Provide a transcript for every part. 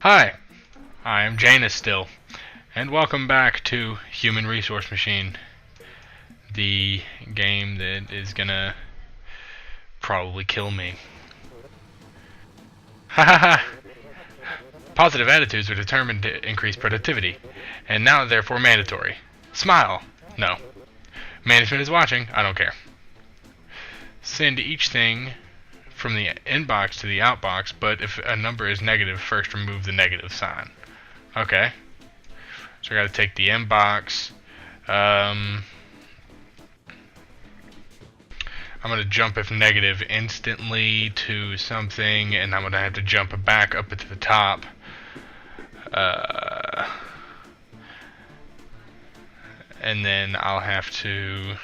Hi, I am Janus still, and welcome back to Human Resource Machine, the game that is gonna probably kill me. Ha ha ha! Positive attitudes are determined to increase productivity, and now therefore mandatory. Smile! No. Management is watching, I don't care. Send each thing from the inbox to the outbox, but if a number is negative, first remove the negative sign. Okay. So I gotta take the inbox. I'm gonna jump if negative instantly to something, and I'm gonna have to jump back up to the top. And then I'll have to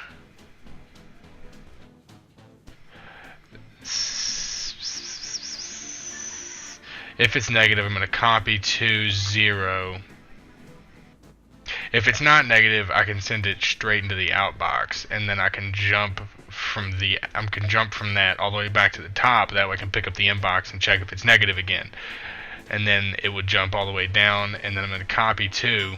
if it's negative, I'm going to copy to 0. If it's not negative, I can send it straight into the outbox, and then I can jump from that all the way back to the top. That way I can pick up the inbox and check if it's negative again. And then it would jump all the way down, and then I'm going to copy to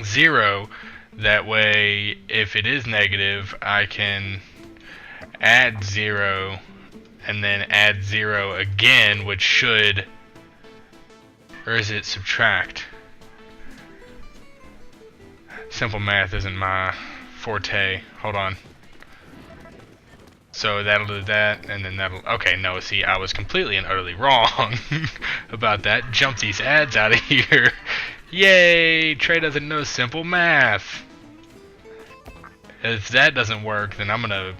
0. That way, if it is negative, I can add 0 and then add 0 again, which should, or is it subtract? Simple math isn't my forte. Hold on. So that'll do that, and then that'll, okay, no, see, I was completely and utterly wrong about that. Jump these ads out of here. Yay, Trey doesn't know simple math. If that doesn't work, then I'm gonna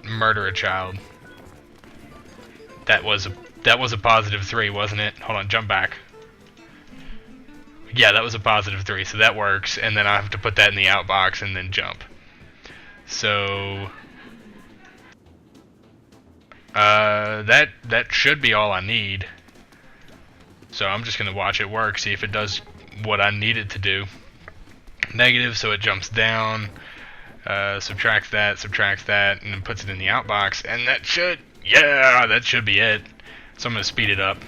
murder a child. That was a positive 3, wasn't it? Hold on, jump back. Yeah, that was a positive 3, so that works, and then I have to put that in the outbox and then jump. So that should be all I need. So I'm just gonna watch it work, see if it does what I need it to do. Negative, so it jumps down, subtracts that, and then puts it in the outbox, and that should, yeah, that should be it. So I'm gonna speed it up.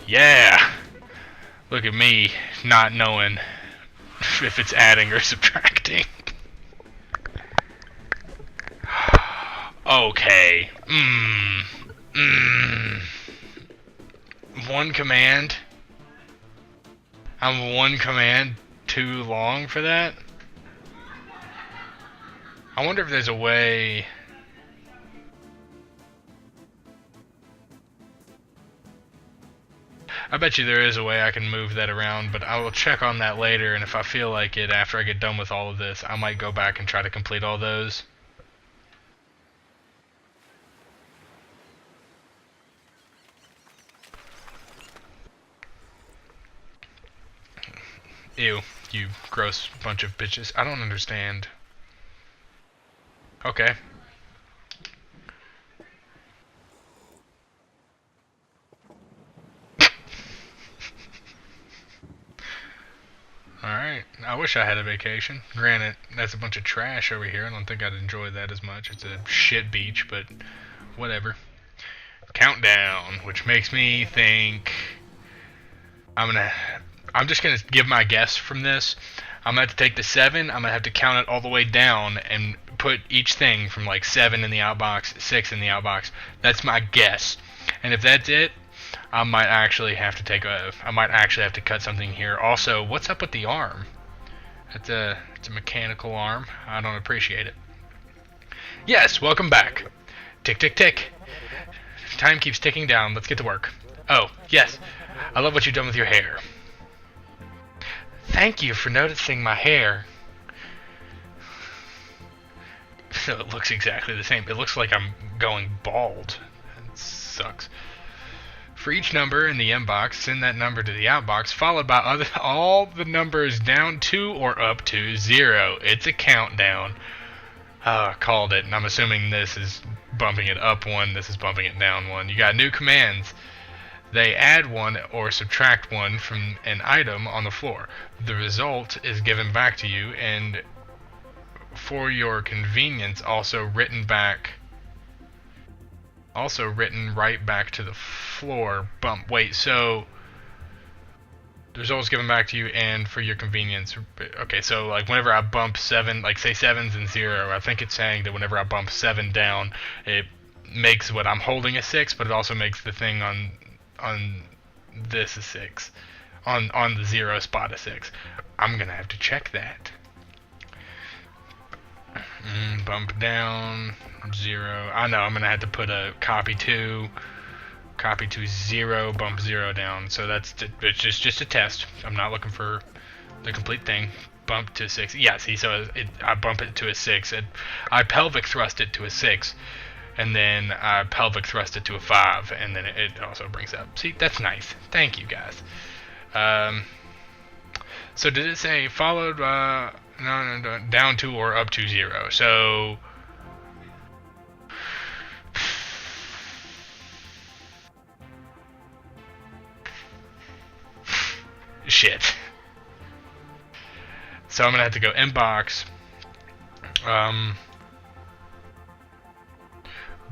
Yeah! Look at me, not knowing if it's adding or subtracting. Okay. One command? I'm one command too long for that? I wonder if there's a way... I bet you there is a way I can move that around, but I will check on that later, and if I feel like it after I get done with all of this, I might go back and try to complete all those. Ew, you gross bunch of bitches. I don't understand. Okay. Alright, I wish I had a vacation. Granted, that's a bunch of trash over here. I don't think I'd enjoy that as much. It's a shit beach, but whatever. Countdown, which makes me think I'm just gonna give my guess from this. I'm gonna have to take the 7, I'm gonna have to count it all the way down and put each thing from like 7 in the outbox, 6 in the outbox. That's my guess. And if that's it, I might actually have to cut something here. Also, what's up with the arm? It's a mechanical arm. I don't appreciate it. Yes, welcome back. Tick, tick, tick. Time keeps ticking down. Let's get to work. Oh, yes. I love what you've done with your hair. Thank you for noticing my hair. So it looks exactly the same. It looks like I'm going bald. It sucks. For each number in the inbox, send that number to the outbox, followed by all the numbers down to or up to 0. It's a countdown. I called it, and I'm assuming this is bumping it up 1, this is bumping it down 1. You got new commands. They add 1 or subtract 1 from an item on the floor. The result is given back to you, and for your convenience, also written back Also written right back to the floor. Bump. Wait, so the results given back to you and for your convenience. Okay, so like whenever I bump 7, like say 7's and 0, I think it's saying that whenever I bump 7 down, it makes what I'm holding a 6, but it also makes the thing on this a 6. On the 0 spot a 6. I'm gonna have to check that. Bump down 0. I know I'm gonna have to put a copy to 0, bump 0 down. So it's just a test. I'm not looking for the complete thing. Bump to 6. Yeah, see, so I bump it to a 6. I pelvic thrust it to a 6, and then I pelvic thrust it to a 5, and then it also brings up. See, that's nice. Thank you, guys. So did it say followed no, down to or up to 0? So shit. So I'm gonna have to go inbox,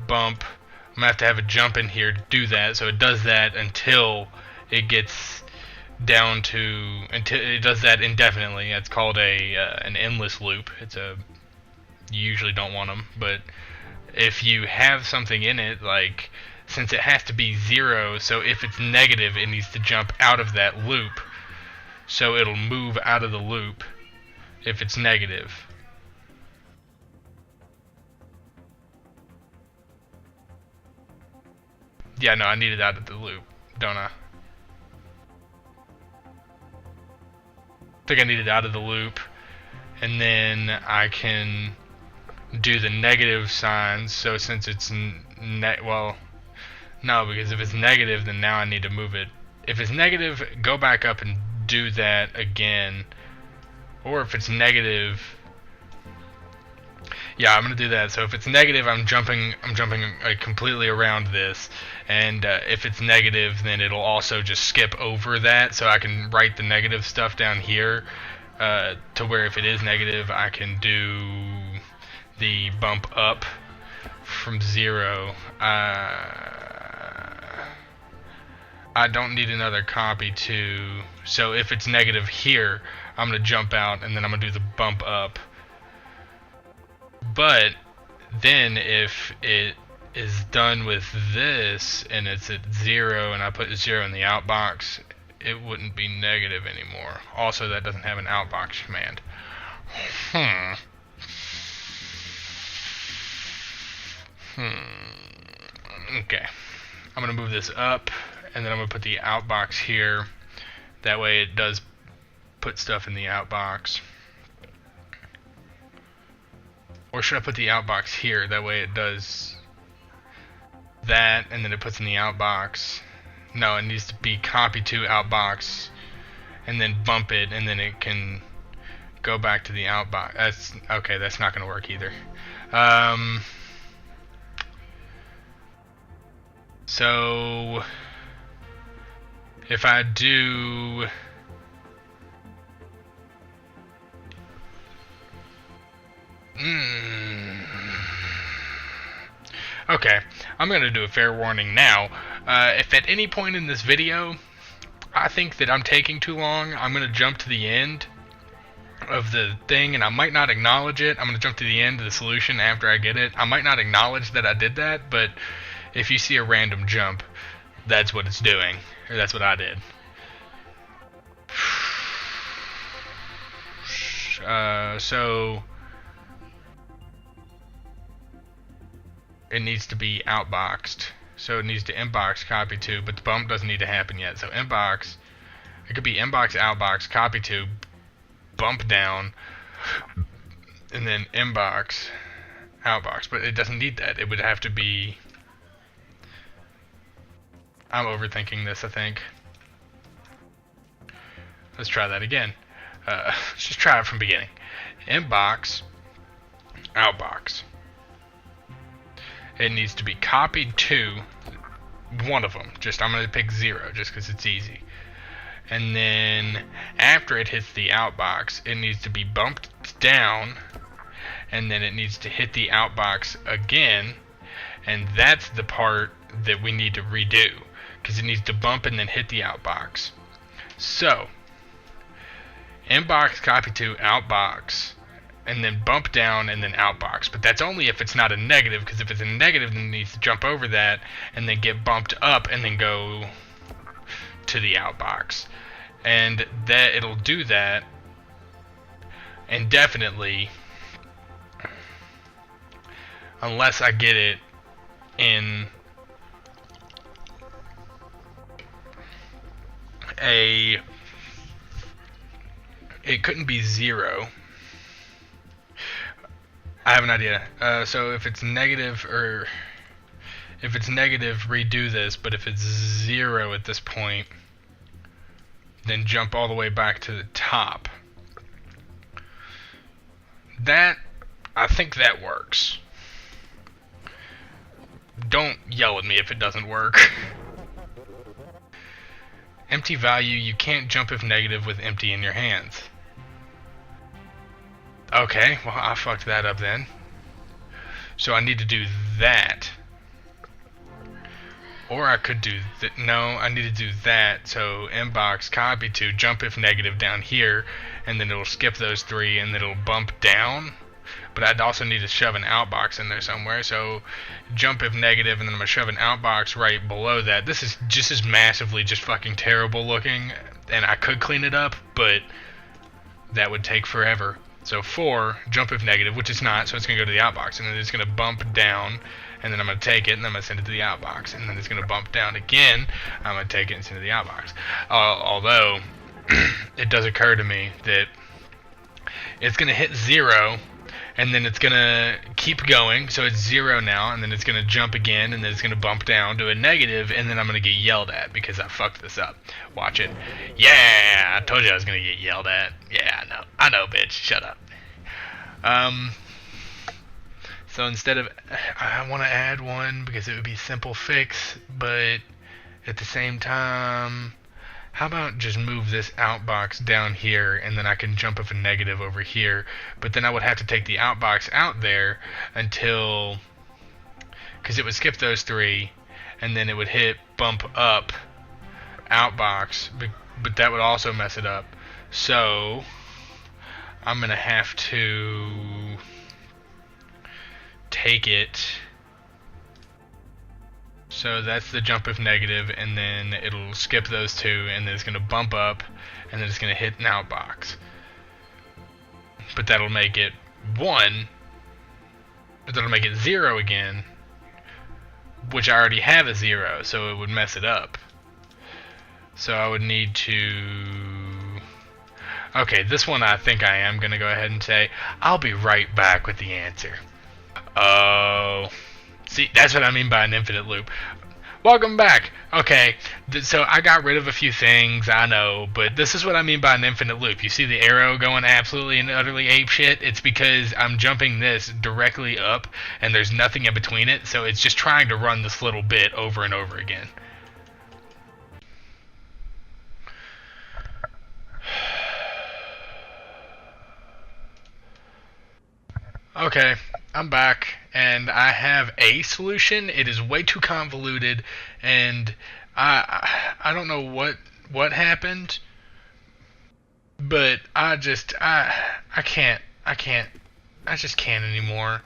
bump. I'm gonna have to have a jump in here to do that. So it does that until it gets down to, until it does that indefinitely. It's called an endless loop. You usually don't want them, but if you have something in it, like, since it has to be 0, so if it's negative, it needs to jump out of that loop. So it'll move out of the loop if it's negative. Yeah, no, I need it out of the loop, don't I? I think I need it out of the loop, and then I can do the negative signs. So since it's well, no, because if it's negative, then now I need to move it. If it's negative, go back up and do that again. Or if it's negative, yeah, I'm gonna do that. So if it's negative, I'm jumping completely around this, and if it's negative, then it'll also just skip over that, so I can write the negative stuff down here, to where if it is negative, I can do the bump up from 0. I don't need another copy to, so if it's negative here, I'm gonna jump out and then I'm gonna do the bump up. But then if it is done with this and it's at 0 and I put 0 in the outbox, it wouldn't be negative anymore. Also, that doesn't have an outbox command. Okay. I'm gonna move this up, and then I'm gonna put the outbox here. That way it does put stuff in the outbox. Or should I put the outbox here? That way it does that, and then it puts in the outbox. No, it needs to be copy to outbox, and then bump it, and then it can go back to the outbox. That's okay. That's not going to work either. So if I do okay, I'm going to do a fair warning now. If at any point in this video I think that I'm taking too long, I'm going to jump to the end of the thing, and I might not acknowledge it. I'm going to jump to the end of the solution after I get it. I might not acknowledge that I did that, but if you see a random jump, that's what it's doing, or that's what I did. So it needs to be outboxed. So it needs to inbox copy to, but the bump doesn't need to happen yet. So inbox, it could be inbox, outbox, copy to, bump down, and then inbox, outbox. But it doesn't need that. It would have to be, I'm overthinking this, I think. Let's try that again. Let's just try it from the beginning. Inbox, outbox. It needs to be copied to one of them. I'm going to pick 0 just because it's easy. And then after it hits the outbox, it needs to be bumped down, and then it needs to hit the outbox again, And that's the part that we need to redo, because it needs to bump and then hit the outbox. So, inbox, copy to, outbox, and then bump down and then outbox. But that's only if it's not a negative, because if it's a negative, then it needs to jump over that and then get bumped up and then go to the outbox. And that it'll do that indefinitely unless I get it in it couldn't be 0. I have an idea. So if it's negative, redo this, but if it's 0 at this point, then jump all the way back to the top. I think that works. Don't yell at me if it doesn't work. Empty value, you can't jump if negative with empty in your hands. Okay, well, I fucked that up then. So I need to do that. Or I could do no, I need to do that. So inbox, copy to, jump if negative down here, and then it'll skip those 3 and then it'll bump down. But I'd also need to shove an outbox in there somewhere. So jump if negative, and then I'm going to shove an outbox right below that. This is just as massively just fucking terrible looking, and I could clean it up, but that would take forever. So 4, jump if negative, which it's not, so it's going to go to the outbox, and then it's going to bump down, and then I'm going to take it, and then I'm going to send it to the outbox, and then it's going to bump down again, I'm going to take it and send it to the outbox. Although, it does occur to me that it's going to hit 0, and then it's going to keep going, so it's 0 now, and then it's going to jump again, and then it's going to bump down to a negative, and then I'm going to get yelled at because I fucked this up. Watch it. Yeah, I told you I was going to get yelled at. Yeah, I know, bitch. Shut up. So instead of, I want to add one because it would be simple fix, but at the same time, how about just move this outbox down here, and then I can jump up a negative over here, but then I would have to take the outbox out there until, because it would skip those 3, and then it would hit bump up outbox, but that would also mess it up. So I'm going to have to take it. So that's the jump if negative, and then it'll skip those 2, and then it's going to bump up, and then it's going to hit an outbox. But that'll make it 1, but that'll make it 0 again, which I already have a 0, so it would mess it up. So I would need to... Okay, this one I think I am going to go ahead and say, I'll be right back with the answer. Oh... See, that's what I mean by an infinite loop. Welcome back. Okay, so I got rid of a few things, I know, but this is what I mean by an infinite loop. You see the arrow going absolutely and utterly apeshit? It's because I'm jumping this directly up, and there's nothing in between it, so it's just trying to run this little bit over and over again. Okay, I'm back, and I have a solution. It is way too convoluted, and I don't know what happened, but I just can't anymore.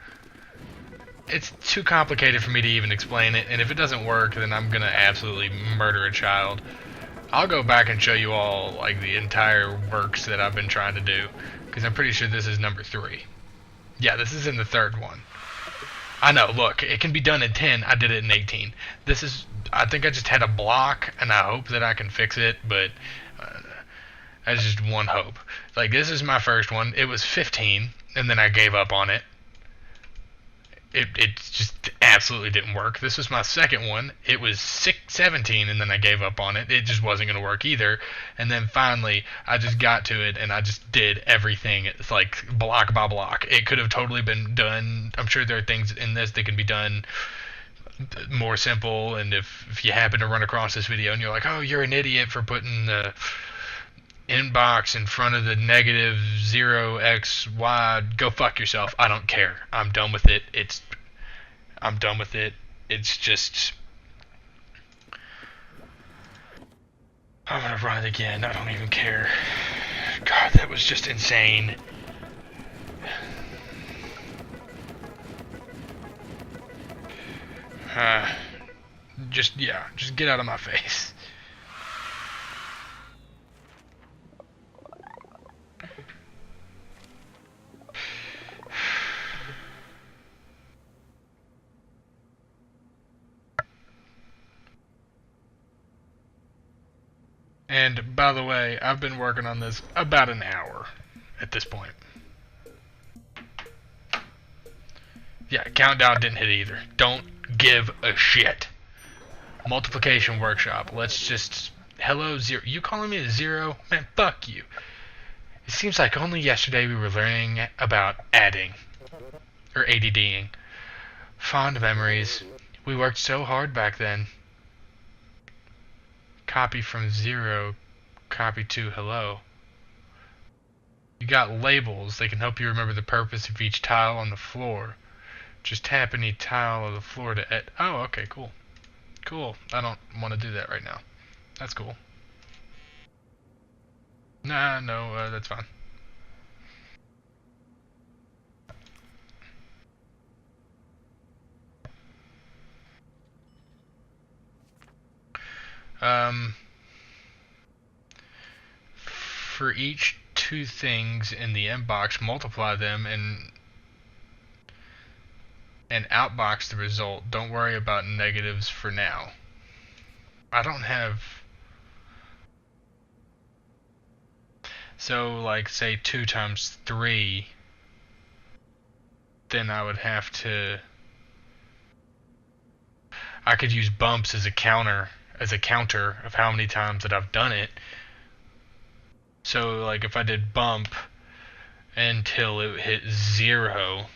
It's too complicated for me to even explain it, and if it doesn't work, then I'm gonna absolutely murder a child. I'll go back and show you all like the entire works that I've been trying to do, because I'm pretty sure this is number 3. Yeah, this is in the 3rd one. I know, look, it can be done in 10. I did it in 18. I think I just had a block, and I hope that I can fix it, but that's just one hope. Like, this is my first one. It was 15, and then I gave up on it. It just absolutely didn't work. This was my second one. It was 17, and then I gave up on it. It just wasn't going to work either. And then finally, I just got to it, and I just did everything. It's like block by block. It could have totally been done. I'm sure there are things in this that can be done more simple, and if you happen to run across this video and you're like, oh, you're an idiot for putting the inbox in front of the negative 0xy, go fuck yourself. I don't care. I'm done with it. I'm done with it. it's just... I'm gonna run it again. I don't even care. God, that was just insane. Just get out of my face. And by the way, I've been working on this about an hour at this point. Yeah, countdown didn't hit either. Don't give a shit. Multiplication workshop. Let's just... Hello, zero. You calling me a zero? Man, fuck you. It seems like only yesterday we were learning about adding. Or ADDing. Fond memories. We worked so hard back then. Copy from 0, copy to hello. You got labels. They can help you remember the purpose of each tile on the floor. Just tap any tile of the floor to add. Oh, okay, cool. Cool. I don't want to do that right now. That's cool. Nah, no, that's fine. For each two things in the inbox, multiply them and outbox the result. Don't worry about negatives for now. I don't have... So, like, say 2 times 3, then I would have to... I could use bumps as a counter of how many times that I've done it. So, like, if I did bump until it hit 0...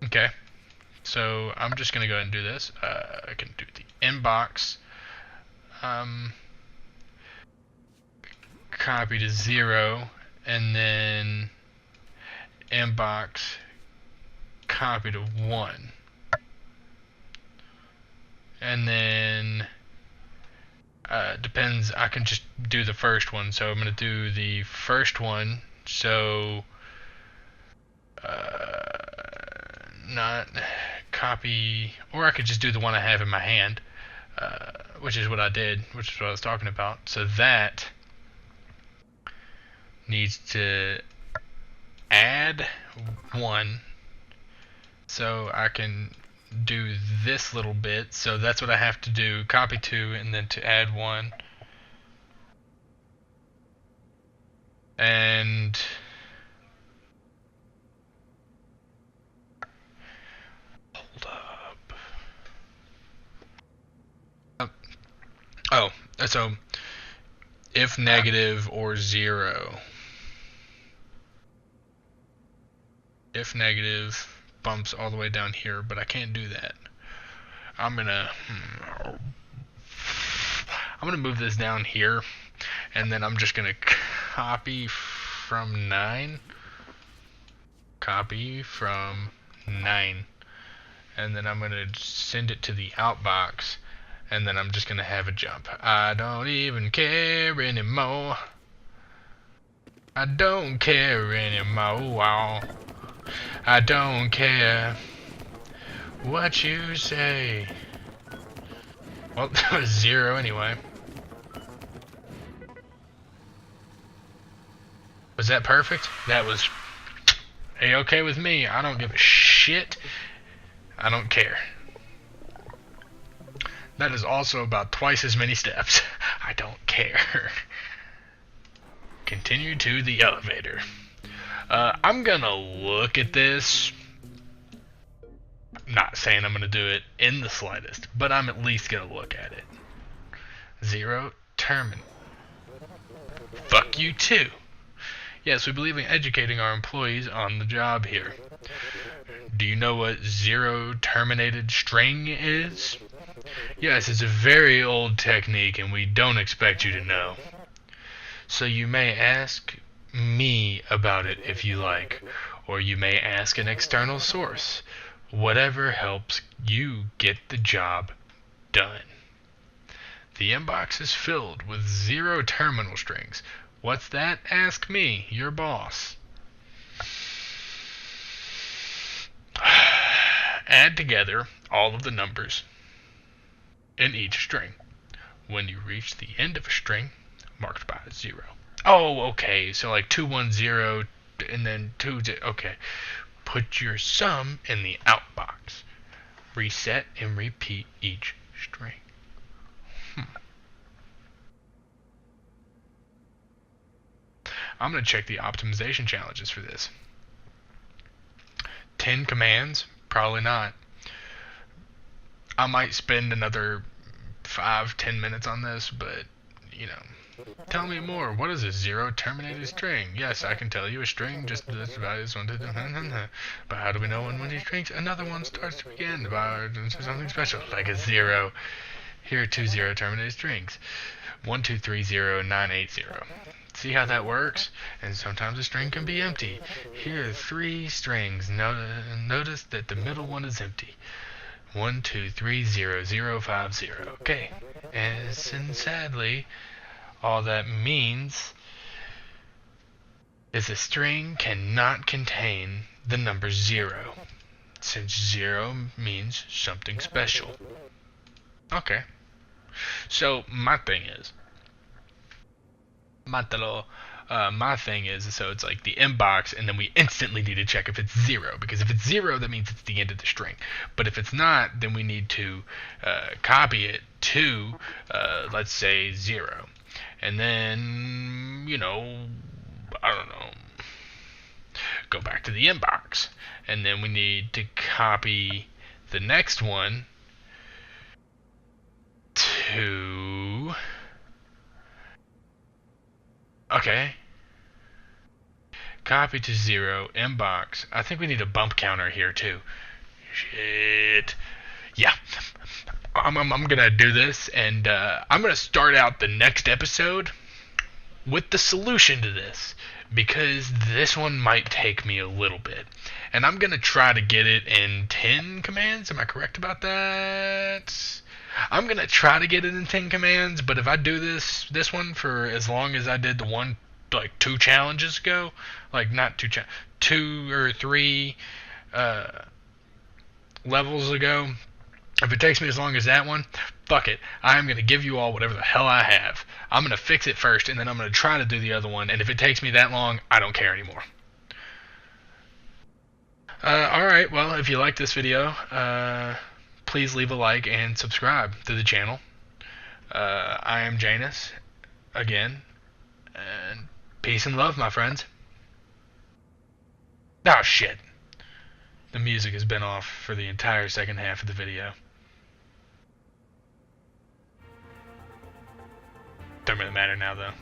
Okay, so I'm just gonna go ahead and do this. I can do the inbox, copy to 0, and then inbox copy to 1, and then depends. I can just do the first one, so I'm gonna do the first one. So not copy, or I could just do the one I have in my hand, which is what I did, which is what I was talking about. So that needs to add 1, so I can do this little bit. So that's what I have to do, copy 2 and then to add 1. And oh, so if negative or 0. If negative bumps all the way down here, but I can't do that. I'm gonna move this down here, and then I'm just gonna copy from 9. Copy from 9. And then I'm gonna send it to the outbox, and then I'm just gonna have a jump. I don't even care anymore. I don't care anymore. I don't care what you say. Well, that was 0 anyway. Was that perfect? That was A-okay with me. I don't give a shit. I don't care. That is also about twice as many steps. I don't care. Continue to the elevator. I'm gonna look at this. Not saying I'm gonna do it in the slightest, but I'm at least gonna look at it. 0 terminal. Fuck you too. Yes, we believe in educating our employees on the job here. Do you know what zero terminated string is? Yes, it's a very old technique and we don't expect you to know. So you may ask me about it if you like, or you may ask an external source. Whatever helps you get the job done. The inbox is filled with zero terminal strings. What's that? Ask me, your boss. Add together all of the numbers in each string. When you reach the end of a string, marked by a 0. Oh, okay, so like 210 and then 20. Okay. Put your sum in the outbox. Reset and repeat each string. I'm going to check the optimization challenges for this. 10 commands? Probably not. I might spend another 5-10 minutes on this, but, you know. Tell me more. What is a zero terminated string? Yes, I can tell you a string just this values one to but how do we know when one of these strings another one starts to begin by something special like a 0? Here are 2 zero terminated strings. 1 2 3 0 9 8 0. See how that works? And sometimes a string can be empty. Here are 3 strings. Notice that the middle one is empty. 1 2 3 0 0 5 0. Okay. And sadly, all that means is a string cannot contain the number 0, since 0 means something special. Okay. So my thing is, so it's like the inbox, and then we instantly need to check if it's 0, because if it's 0, that means it's the end of the string. But if it's not, then we need to copy it to, let's say, 0. And then, you know, I don't know, go back to the inbox. And then we need to copy the next one to... Okay. Copy to 0, inbox. I think we need a bump counter here too. Shit. Yeah. I'm gonna do this, and I'm gonna start out the next episode with the solution to this, because this one might take me a little bit. And I'm gonna try to get it in 10 commands. Am I correct about that? I'm gonna try to get it in 10 commands, but if I do this one for as long as I did the one, like 2 challenges ago, like not 2 or 3 levels ago, if it takes me as long as that one, fuck it. I'm going to give you all whatever the hell I have. I'm going to fix it first, and then I'm going to try to do the other one, and if it takes me that long, I don't care anymore. Alright, well, if you like this video, please leave a like and subscribe to the channel. I am Janus, again, and peace and love, my friends. Oh, shit. The music has been off for the entire second half of the video. Don't really matter now, though.